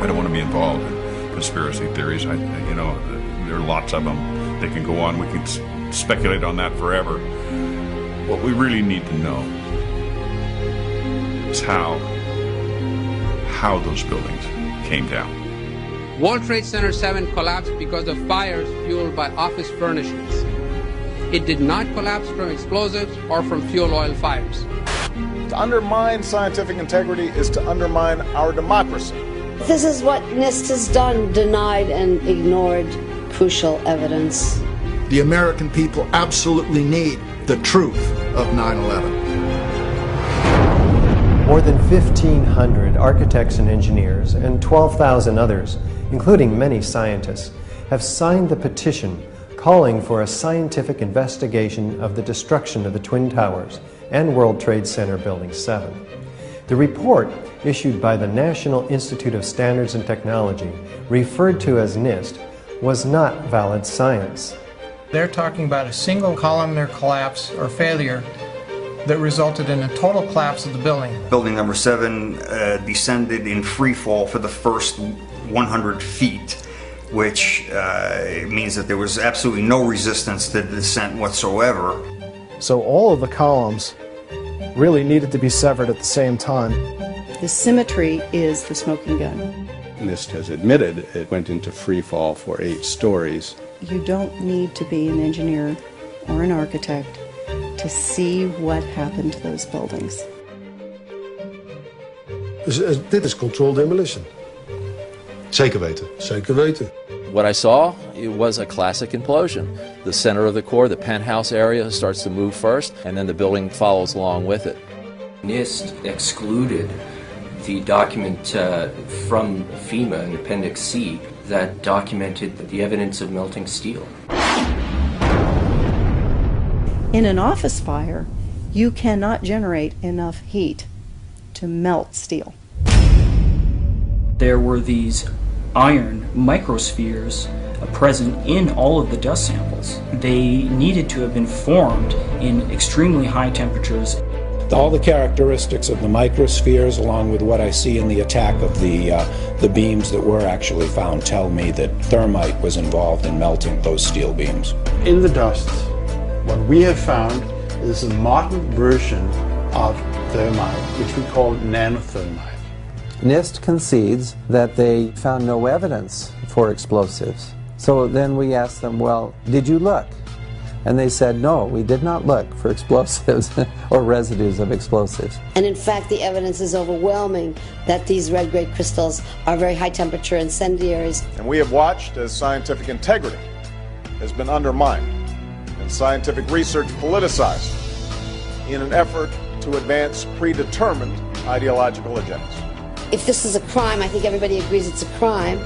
I don't want to be involved in conspiracy theories. You know, there are lots of them. They can go on. We can speculate on that forever. What we really need to know is how those buildings came down. World Trade Center 7 collapsed because of fires fueled by office furnishings. It did not collapse from explosives or from fuel oil fires. To undermine scientific integrity is to undermine our democracy. This is what NIST has done, denied and ignored crucial evidence. The American people absolutely need the truth of 9/11. More than 1,500 architects and engineers and 12,000 others, including many scientists, have signed the petition calling for a scientific investigation of the destruction of the Twin Towers and World Trade Center Building 7. The report, issued by the National Institute of Standards and Technology, referred to as NIST, was not valid science. They're talking about a single columnar collapse or failure that resulted in a total collapse of the building. Building number 7 descended in free fall for the first 100 feet, which means that there was absolutely no resistance to the descent whatsoever. So all of the columns really needed to be severed at the same time. The symmetry is the smoking gun. NIST has admitted it went into free fall for 8 stories. You don't need to be an engineer or an architect to see what happened to those buildings. Dit is controlled demolition. Zeker weten. Zeker weten. What I saw, it was a classic implosion. The center of the core, the penthouse area, starts to move first, and then the building follows along with it. NIST excluded the document from FEMA in Appendix C that documented the evidence of melting steel. In an office fire, you cannot generate enough heat to melt steel. There were these iron microspheres present in all of the dust samples. They needed to have been formed in extremely high temperatures. All the characteristics of the microspheres, along with what I see in the attack of the beams that were actually found, tell me that thermite was involved in melting those steel beams. In the dust, what we have found is a modern version of thermite, which we call nanothermite. NIST concedes that they found no evidence for explosives. So then we asked them, well, did you look? And they said, no, we did not look for explosives or residues of explosives. And in fact, the evidence is overwhelming that these red-grade crystals are very high-temperature incendiaries. And we have watched as scientific integrity has been undermined and scientific research politicized in an effort to advance predetermined ideological agendas. If this is a crime, I think everybody agrees it's a crime.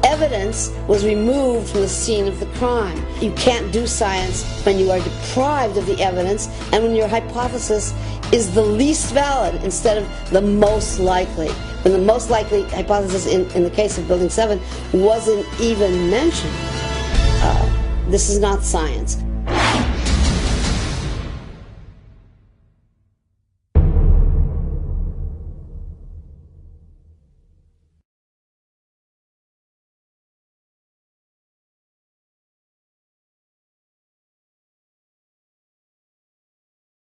Evidence was removed from the scene of the crime. You can't do science when you are deprived of the evidence and when your hypothesis is the least valid instead of the most likely. When the most likely hypothesis in the case of Building 7 wasn't even mentioned. This is not science.